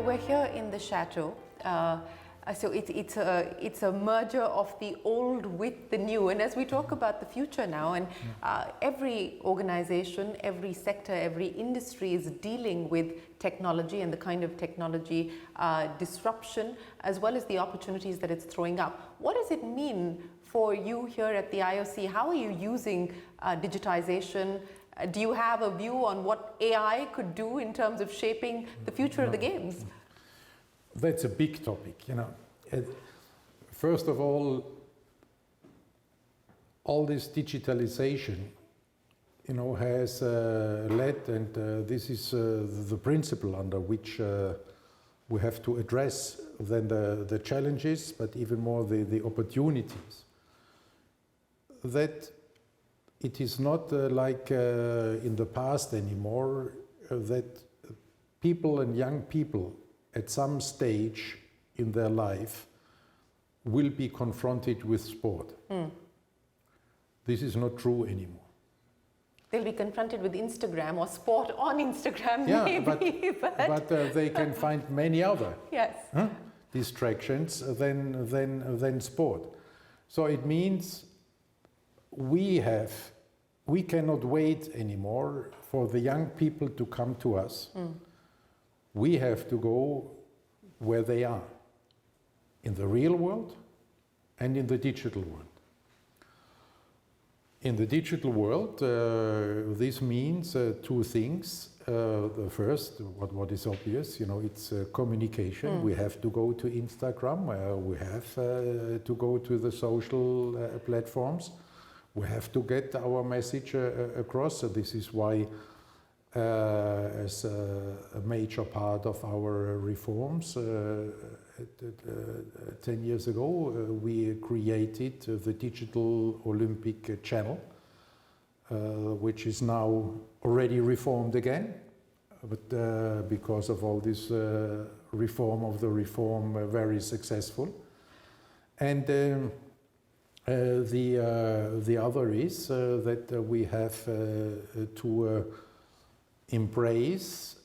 we're here in the Chateau. So it's a merger of the old with the new. And as we talk about the future now, and every organization, every sector, every industry is dealing with technology and the kind of technology disruption, as well as the opportunities that it's throwing up. What does it mean for you here at the IOC? How are you using digitization? Do you have a view on what AI could do in terms of shaping the future of the games? That's a big topic, you know. First of all this digitalization, you know, has led, and this is the principle under which we have to address then the challenges, but even more the opportunities. That it is not like in the past anymore, that people and young people at some stage in their life will be confronted with sport. This is not true anymore. They'll be confronted with Instagram or sport on Instagram, yeah, maybe. But they can find many other yes. Distractions than sport. So it means we cannot wait anymore for the young people to come to us. We have to go where they are, in the real world and in the digital world. In the digital world, this means two things. The first, what is obvious, you know, it's communication. We have to go to Instagram, we have to go to the social platforms. We have to get our message across. So this is why, as a major part of our reforms, 10 years ago, we created the Digital Olympic Channel, which is now already reformed again, but because of all this reform of the reform, very successful. And the other is that we have to embrace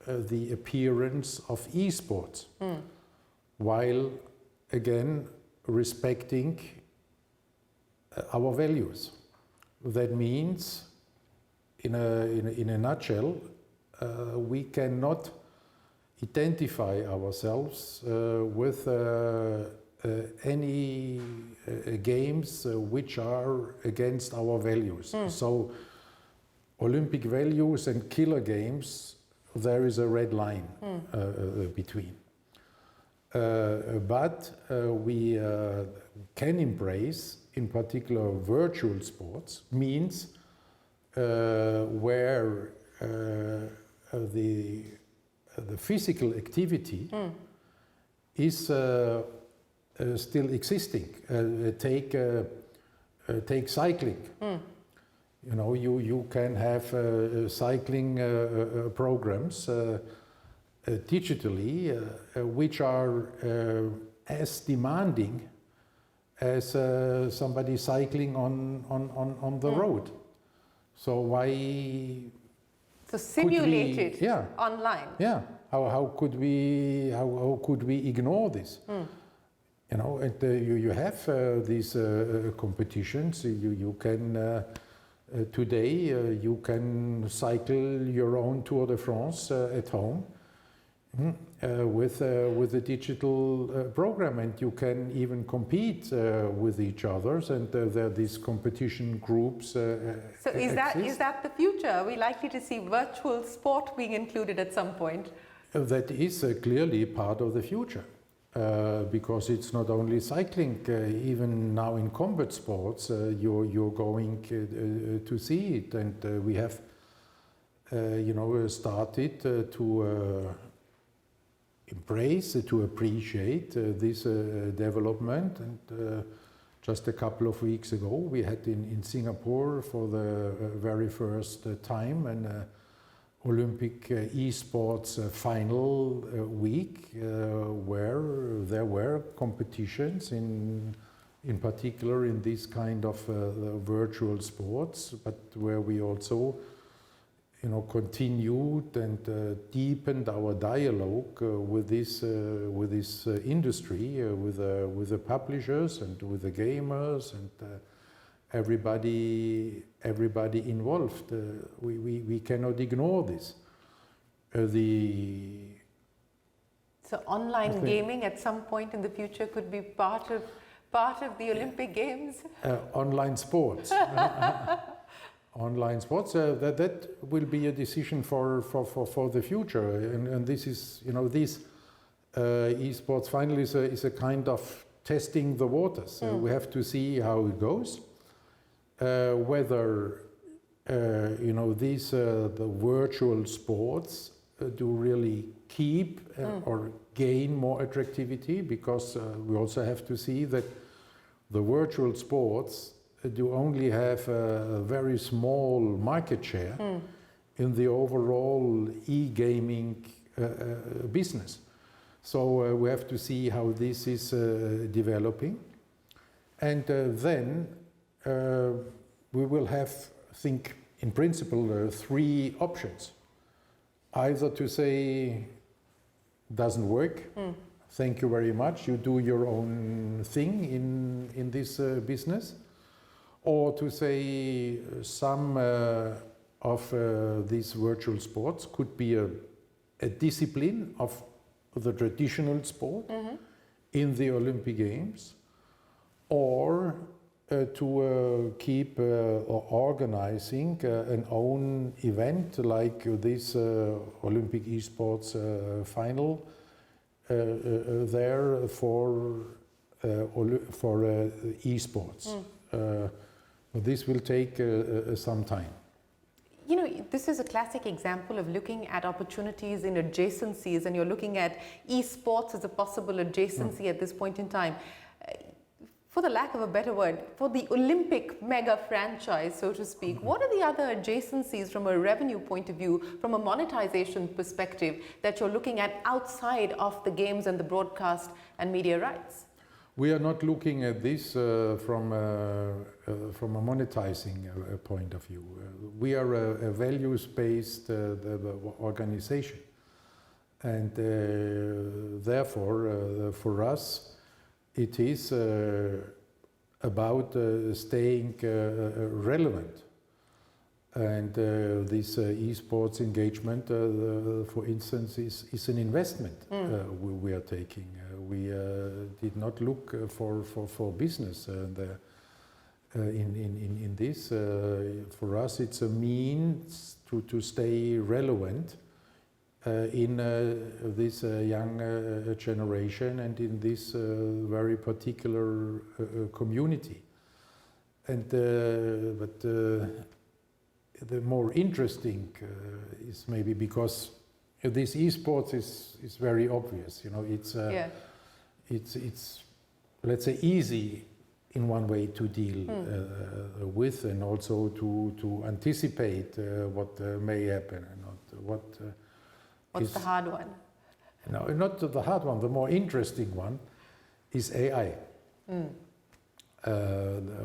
the appearance of eSports, while again respecting our values. That means, in a nutshell, we cannot identify ourselves with any games which are against our values. So Olympic values and killer games, there is a red line between. But we can embrace, in particular, virtual sports, means where the physical activity is still existing. Take cycling. You know, you can have cycling programs digitally, which are as demanding as somebody cycling on the road. So why? So simulated online. Yeah. How could we ignore this? You know, and you have these competitions. You can. Today, you can cycle your own Tour de France at home with a digital program, and you can even compete with each other. And there are these competition groups. So is that the future? Are we likely to see virtual sport being included at some point? That is clearly part of the future. Because it's not only cycling, even now in combat sports, you're going to see it, and we have, you know, started to embrace, to appreciate this development. And just a couple of weeks ago, we had in Singapore for the very first time an Olympic eSports final week, where there were competitions in particular in this kind of virtual sports, but where we also continued and deepened our dialogue with this industry, with the publishers and with the gamers and everybody involved. We cannot ignore this. So online gaming at some point in the future could be part of the Olympic Games? Online sports. Online sports, that will be a decision for the future, and this is, this eSports finally is a kind of testing the waters. We have to see how it goes, whether these the virtual sports do really keep or gain more attractivity, because we also have to see that the virtual sports do only have a very small market share in the overall e-gaming business. So we have to see how this is developing. And then we will have, I think, in principle, 3 options. Either to say, doesn't work, thank you very much, you do your own thing in this business. Or to say some of these virtual sports could be a discipline of the traditional sport in the Olympic Games, or to keep organizing an own event like this Olympic eSports final there for eSports. This will take some time. This is a classic example of looking at opportunities in adjacencies, and you're looking at eSports as a possible adjacency at this point in time. For the lack of a better word, for the Olympic mega franchise, so to speak, what are the other adjacencies from a revenue point of view, from a monetization perspective, that you're looking at outside of the games and the broadcast and media rights? We are not looking at this from a monetizing point of view. We are a values-based organization, and therefore for us it is about staying relevant. And this eSports engagement, for instance, is an investment we are taking. We did not look for business in this. For us, it's a means to stay relevant in this young generation and in this very particular community. And but the more interesting is maybe because this eSports is very obvious. It's let's say easy in one way to deal with, and also to anticipate what may happen and not what. What's the hard one? No, not the hard one. The more interesting one is AI.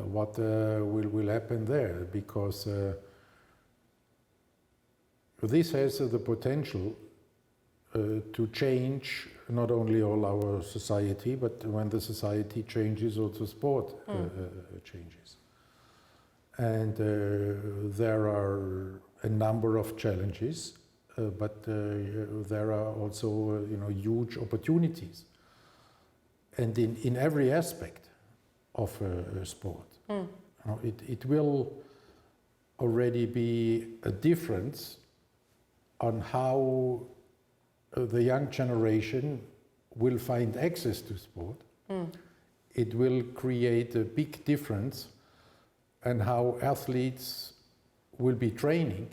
What will happen there? Because this has the potential to change not only all our society, but when the society changes, also sport changes. And there are a number of challenges, but there are also huge opportunities, and in every aspect of sport. It will already be a difference on how the young generation will find access to sport. It will create a big difference in how athletes will be training.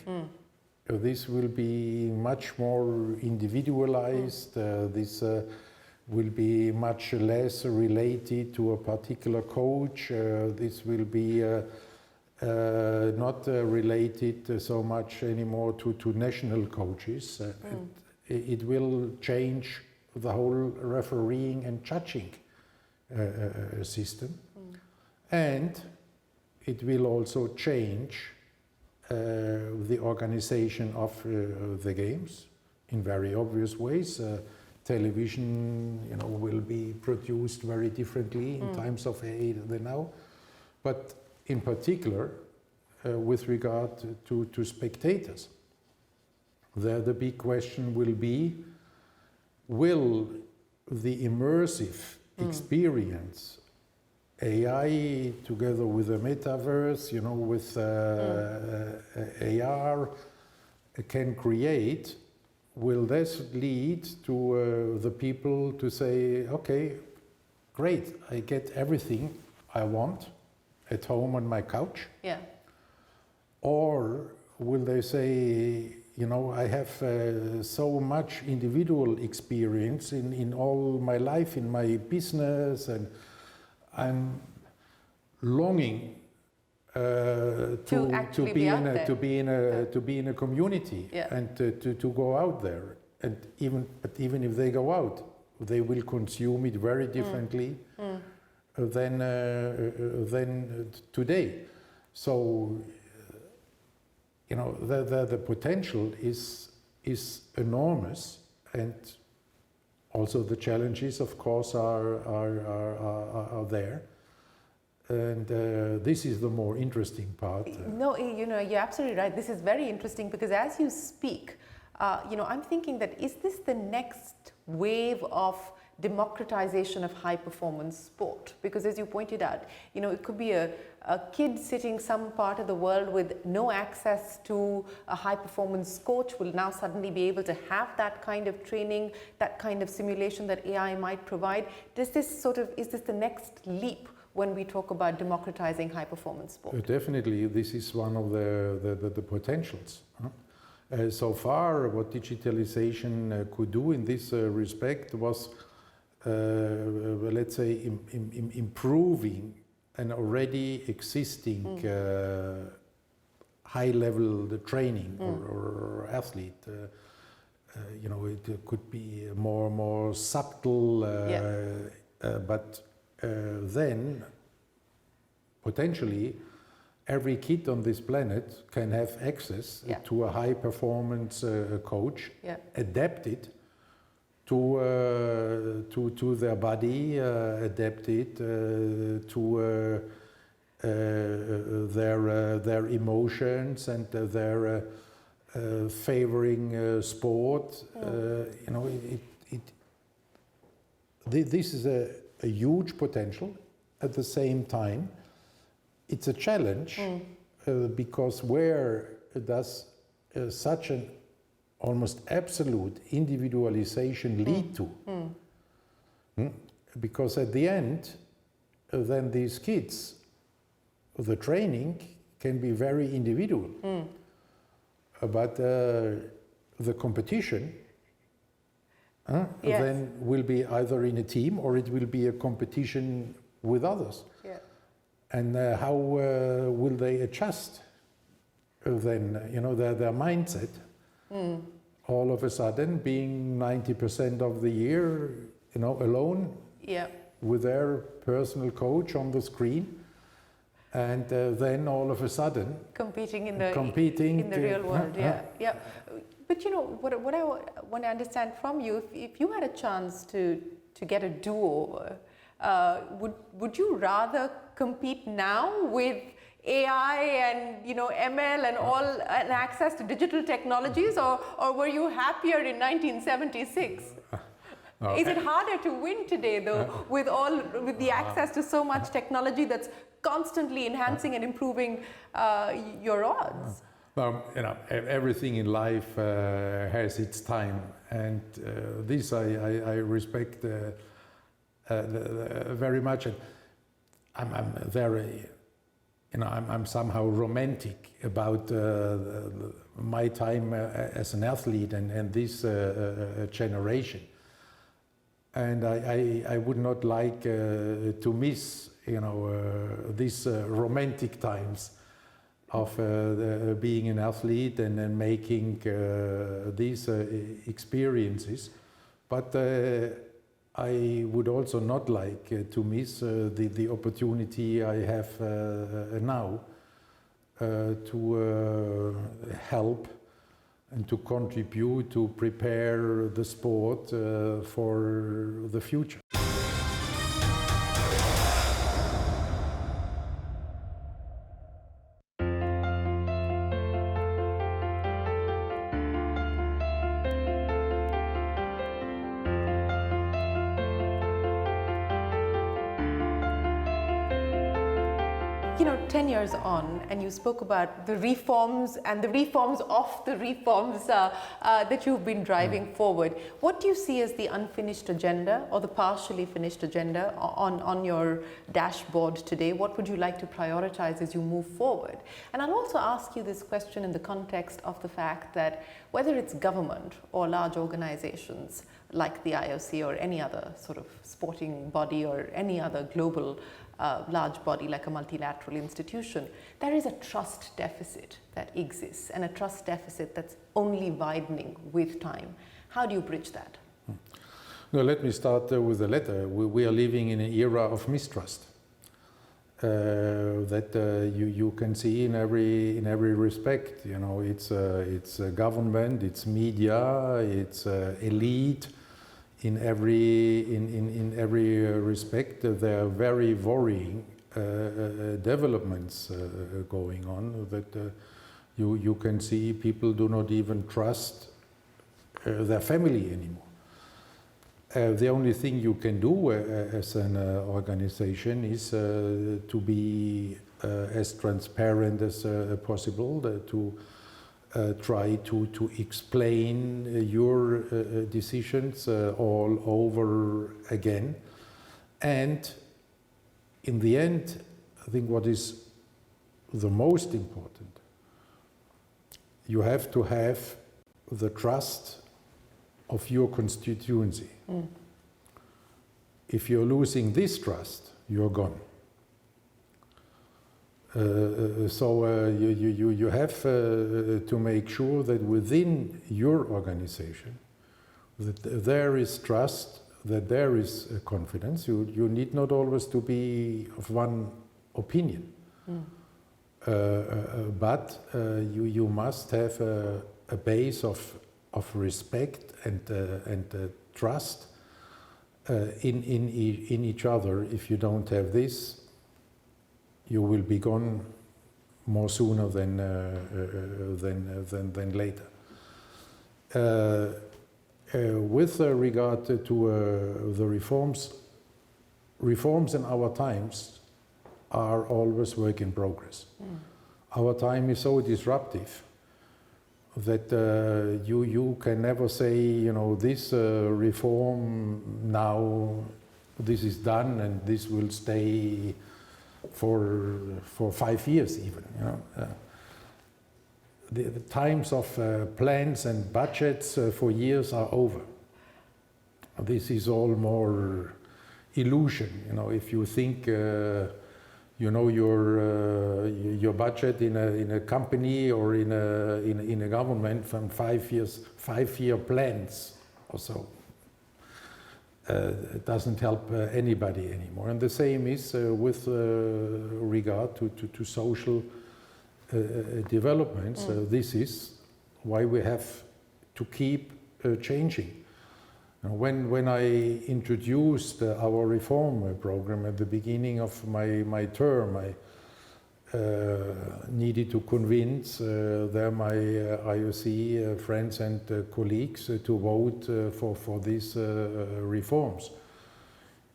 This will be much more individualized. This will be much less related to a particular coach. This will be not related so much anymore to national coaches. It will change the whole refereeing and judging system. And it will also change the organization of the games in very obvious ways. Television, will be produced very differently in times of AI than now. But in particular, with regard to spectators, there the big question will be, will the immersive experience, AI together with the metaverse, with AR can create, will this lead to the people to say, okay, great, I get everything I want at home on my couch? Yeah. Or will they say, I have so much individual experience in all my life, in my business, and I'm longing to be in a community, and to go out there. And even if they go out, they will consume it very differently than today. So the potential is enormous, and also the challenges, of course, are there. And this is the more interesting part. No, you're absolutely right. This is very interesting because as you speak, I'm thinking that is this the next wave of democratization of high performance sport? Because as you pointed out, it could be a kid sitting some part of the world with no access to a high performance coach will now suddenly be able to have that kind of training, that kind of simulation that AI might provide. Is this the next leap when we talk about democratizing high performance sport? Definitely, this is one of the potentials. So far, what digitalization could do in this respect was, let's say, improving an already existing high-level training or athlete. It could be more subtle, but then potentially every kid on this planet can have access to a high-performance coach, adapted to their body, adapted to their emotions and their favoring sport. This is a huge potential. At the same time, it's a challenge because where does such an almost absolute individualization lead to? Because at the end, then these kids, the training can be very individual, but the competition then will be either in a team or it will be a competition with others. And how will they adjust then, their mindset? All of a sudden being 90% of the year, alone with their personal coach on the screen, and then all of a sudden competing in the real world. But what I want to understand from you, if you had a chance to get a do-over, would you rather compete now with AI and ML and all and access to digital technologies, or were you happier in 1976? Is it harder to win today though with the access to so much technology that's constantly enhancing and improving your odds? Well, everything in life has its time, and this I respect very much. And I'm very, I'm somehow romantic about my time as an athlete and this generation. And I would not like to miss, these romantic times of being an athlete and making these experiences. But I would also not like to miss the opportunity I have now to help and to contribute to prepare the sport for the future. You know, 10 years on, and you spoke about the reforms and the reforms of the reforms that you've been driving forward. What do you see as the unfinished agenda or the partially finished agenda on your dashboard today? What would you like to prioritize as you move forward? And I'll also ask you this question in the context of the fact that whether it's government or large organizations like the IOC or any other sort of sporting body or any other global large body like a multilateral institution, there is a trust deficit that exists, and a trust deficit that's only widening with time. How do you bridge that? No, let me start with the latter. We are living in an era of mistrust that you can see in every respect. You know, it's government, it's media, it's elite. In every respect, there are very worrying developments going on that you can see people do not even trust their family anymore. The only thing you can do as an organization is to be as transparent as possible, to try to explain your decisions all over again. And in the end, I think what is the most important, you have to have the trust of your constituency. If you're losing this trust, you're gone. So you have to make sure that within your organization that there is trust, that there is confidence. You need not always to be of one opinion, but you must have a base of respect and trust in each other. If you don't have this, you will be gone more sooner than later. With regard to the reforms in our times are always work in progress. Our time is so disruptive that you can never say, you know, this reform now, this is done and this will stay for 5 years even. You know, the times of plans and budgets for years are over. This is all more illusion. You know, if you think you know your budget in a company or in a government from 5 years, 5-year plans or so. It doesn't help anybody anymore. And the same is with regard to social developments. This is why we have to keep changing. When I introduced our reform program at the beginning of my term, I needed to convince my IOC friends and colleagues to vote for these reforms.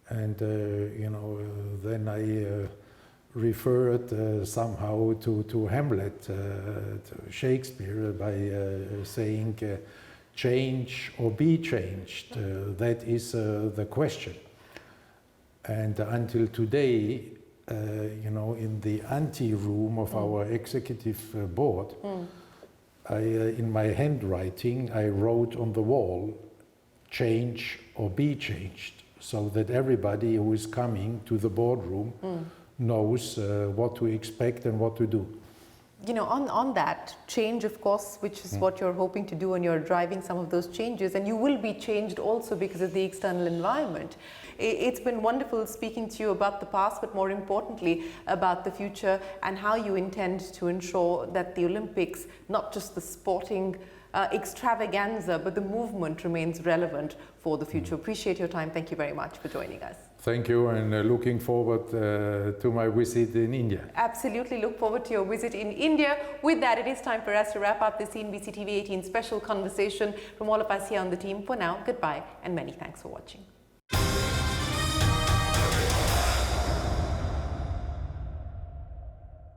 And you know, then I referred somehow to Hamlet, to Shakespeare, by saying change or be changed. That is the question. And until today, you know, in the ante-room of our executive board, in my handwriting, I wrote on the wall, change or be changed, so that everybody who is coming to the boardroom knows what to expect and what to do. You know, on that change, of course, which is what you're hoping to do, and you're driving some of those changes, and you will be changed also because of the external environment. It's been wonderful speaking to you about the past, but more importantly about the future and how you intend to ensure that the Olympics, not just the sporting extravaganza, but the movement remains relevant for the future. Appreciate your time. Thank you very much for joining us. Thank you, and looking forward to my visit in India. Absolutely look forward to your visit in India. With that, it is time for us to wrap up this CNBC-TV18 special conversation from all of us here on the team. For now, goodbye and many thanks for watching.